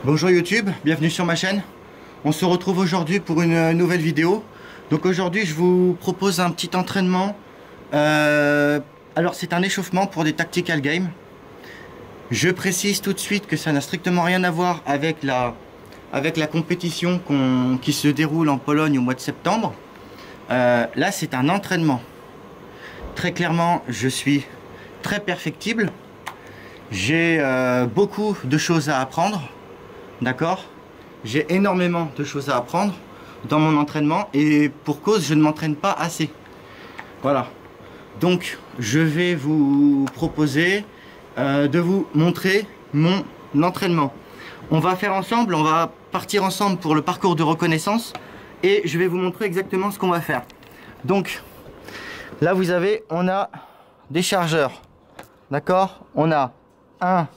Bonjour YouTube, bienvenue sur ma chaîne. On se retrouve aujourd'hui pour une nouvelle vidéo. Donc aujourd'hui je vous propose un petit entraînement. Alors c'est un échauffement pour des tactical games. Je précise tout de suite que ça n'a strictement rien à voir avec la compétition qui se déroule en Pologne au mois de septembre. Là c'est un entraînement. Très clairement je suis très perfectible. J'ai beaucoup de choses à apprendre. D'accord, j'ai énormément de choses à apprendre dans mon entraînement et pour cause je ne m'entraîne pas assez. Voilà, donc je vais vous proposer de vous montrer mon entraînement. On va faire ensemble, on va partir ensemble pour le parcours de reconnaissance et je vais vous montrer exactement ce qu'on va faire. Donc là vous avez, on a des chargeurs, d'accord, on a 1,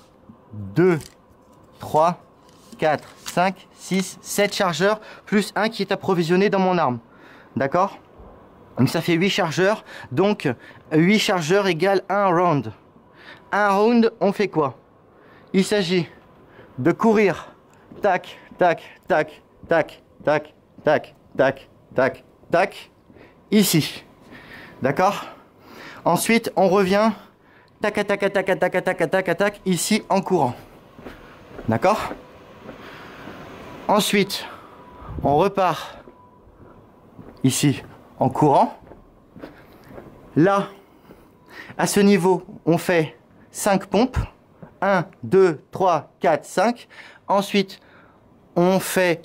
2, 3, 4, 5, 6, 7 chargeurs, plus un qui est approvisionné dans mon arme. D'accord? Donc ça fait 8 chargeurs. Donc 8 chargeurs égale 1 round. Un round, on fait quoi? Il s'agit de courir. Tac, tac, tac, tac, tac, tac, tac, tac, tac. Ici. D'accord? Ensuite, on revient. Tac, tac, tac, tac, tac, tac, tac, tac, ici en courant. D'accord? Ensuite, on repart ici en courant. Là, à ce niveau, on fait 5 pompes. 1, 2, 3, 4, 5. Ensuite, on fait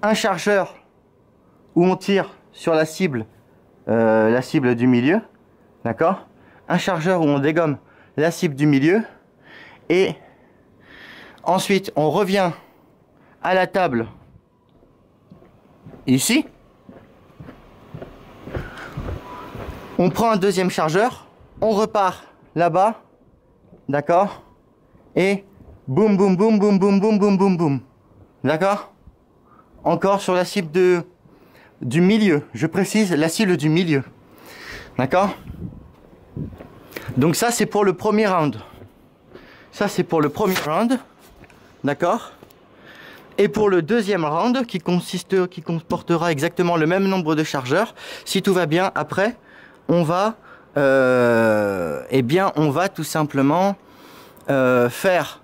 un chargeur où on tire sur la cible du milieu. D'accord? Un chargeur où on dégomme la cible du milieu. Et ensuite, on revient à la table ici. On prend un deuxième chargeur, on repart là-bas, d'accord, et boum boum boum boum boum boum boum boum boum, d'accord, encore sur la cible du milieu, je précise la cible du milieu, d'accord. Donc ça c'est pour le premier round, d'accord. Et pour le deuxième round, qui comportera exactement le même nombre de chargeurs, si tout va bien, après, on va, on va tout simplement faire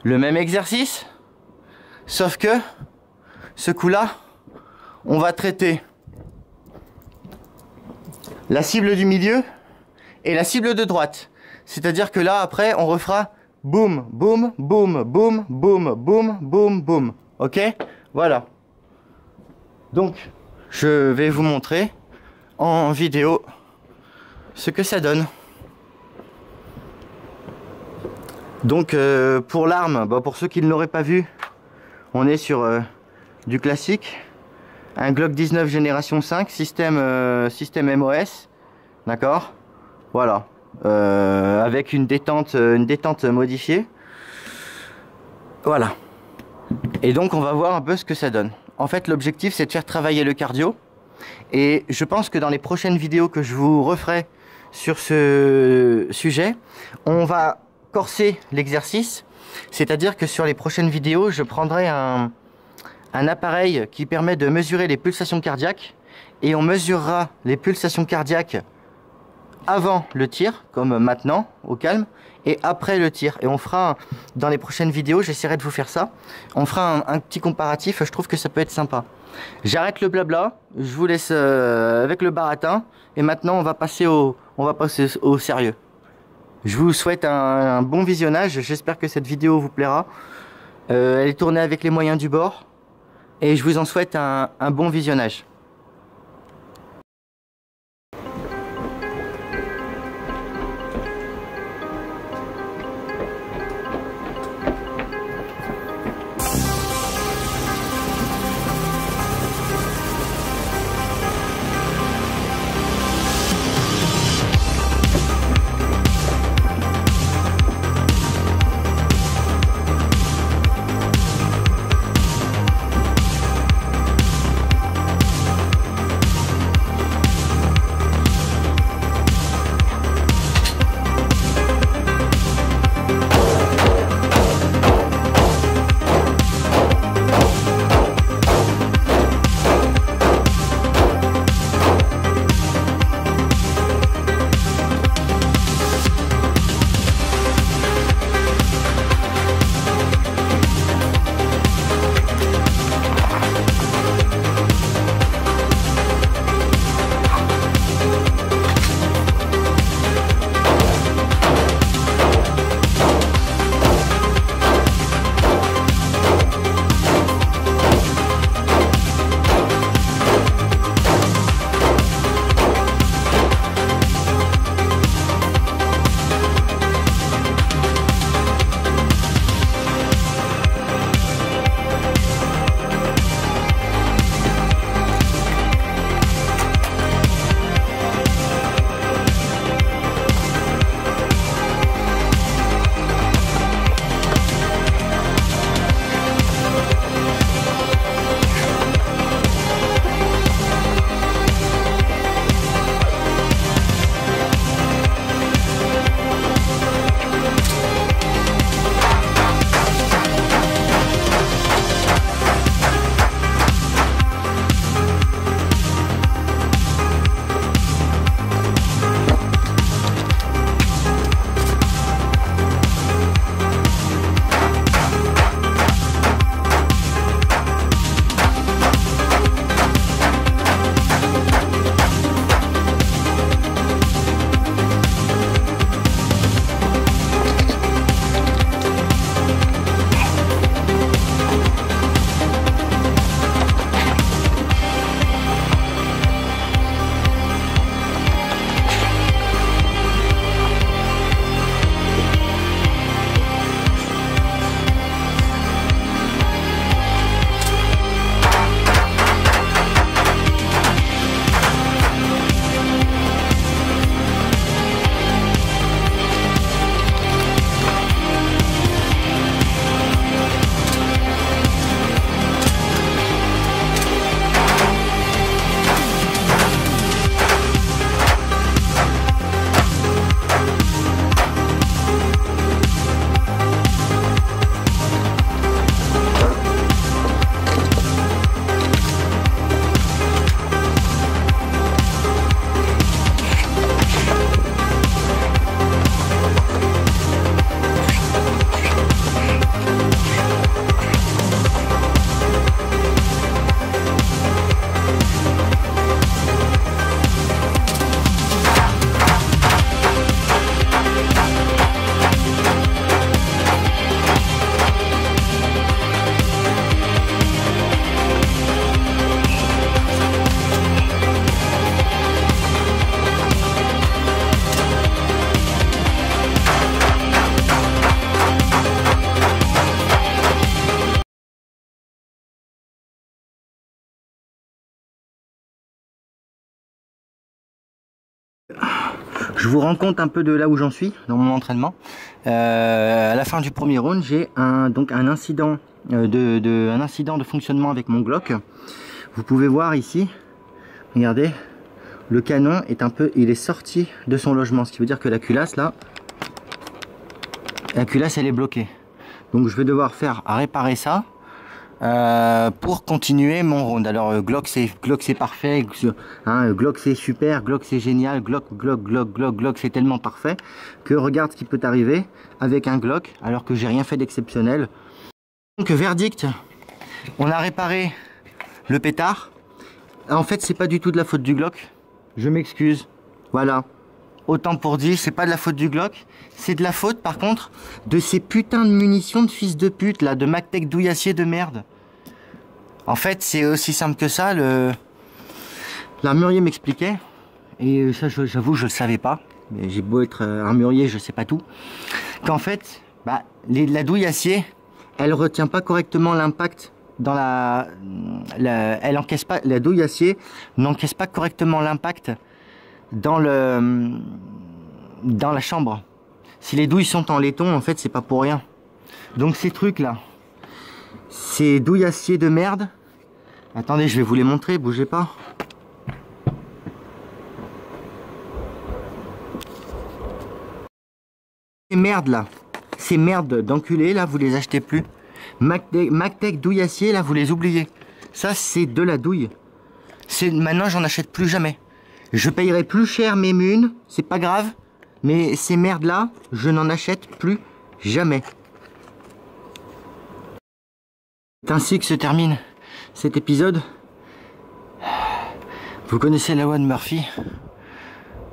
le même exercice, sauf que ce coup-là, on va traiter la cible du milieu et la cible de droite. C'est-à-dire que là, après, on refera boum, boum, boum, boum, boum, boum, boum, boum. Ok? Voilà. Donc, je vais vous montrer en vidéo ce que ça donne. Donc, pour l'arme, pour ceux qui ne l'auraient pas vu, on est sur du classique. Un Glock 19 génération 5, système MOS. D'accord? Voilà. Avec une détente modifiée. Voilà. Et donc on va voir un peu ce que ça donne. En fait l'objectif c'est de faire travailler le cardio. Et je pense que dans les prochaines vidéos que je vous referai sur ce sujet, on va corser l'exercice. C'est-à-dire que sur les prochaines vidéos, je prendrai un appareil qui permet de mesurer les pulsations cardiaques. Et on mesurera les pulsations cardiaques avant le tir, comme maintenant, au calme, et après le tir. Et on fera, dans les prochaines vidéos, j'essaierai de vous faire ça, on fera un petit comparatif, je trouve que ça peut être sympa. J'arrête le blabla, je vous laisse avec le baratin, et maintenant on va passer au sérieux. Je vous souhaite un bon visionnage, j'espère que cette vidéo vous plaira. Elle est tournée avec les moyens du bord, et je vous en souhaite un bon visionnage. Je vous rends compte un peu de là où j'en suis dans mon entraînement. À la fin du premier round, j'ai donc un incident un incident de fonctionnement avec mon Glock. Vous pouvez voir ici, regardez, le canon il est sorti de son logement, ce qui veut dire que la culasse là, elle est bloquée. Donc je vais devoir réparer ça pour continuer mon round. Alors Glock c'est parfait, hein, Glock c'est super, Glock c'est génial, Glock c'est tellement parfait que regarde ce qui peut arriver avec un Glock alors que j'ai rien fait d'exceptionnel. Donc verdict, on a réparé le pétard. En fait c'est pas du tout de la faute du Glock, je m'excuse, voilà. Autant pour dire, c'est pas de la faute du Glock, c'est de la faute par contre de ces putains de munitions de fils de pute là, de Magtech douillassier de merde. En fait c'est aussi simple que ça, l'armurier m'expliquait, et ça j'avoue je le savais pas, mais j'ai beau être armurier, je sais pas tout, qu'en fait la douillassier, elle retient pas correctement l'impact dans elle encaisse pas, la douillassier n'encaisse pas correctement l'impact dans la chambre. Si les douilles sont en laiton, en fait c'est pas pour rien. Donc ces trucs là, ces douillassiers de merde, attendez je vais vous les montrer, bougez pas. Ces merdes là, ces merdes d'enculés là, vous les achetez plus. Magtech douillassier là, vous les oubliez. Ça c'est de la douille. Maintenant j'en achète plus jamais. Je payerai plus cher mes munes, c'est pas grave, mais ces merdes là, je n'en achète plus jamais. C'est ainsi que se termine cet épisode. Vous connaissez la loi de Murphy,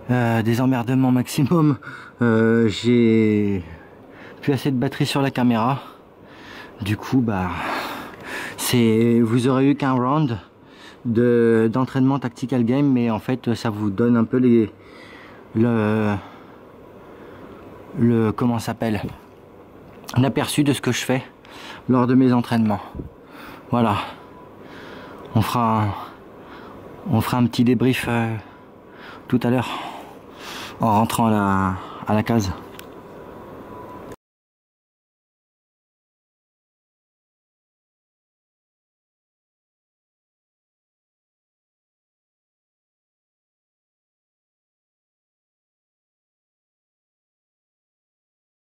des emmerdements maximum. J'ai plus assez de batterie sur la caméra. Du coup, vous aurez eu qu'un round d'entraînement tactical game, mais en fait ça vous donne un peu comment ça s'appelle, un aperçu de ce que je fais lors de mes entraînements. Voilà, on fera un petit débrief tout à l'heure en rentrant à la case.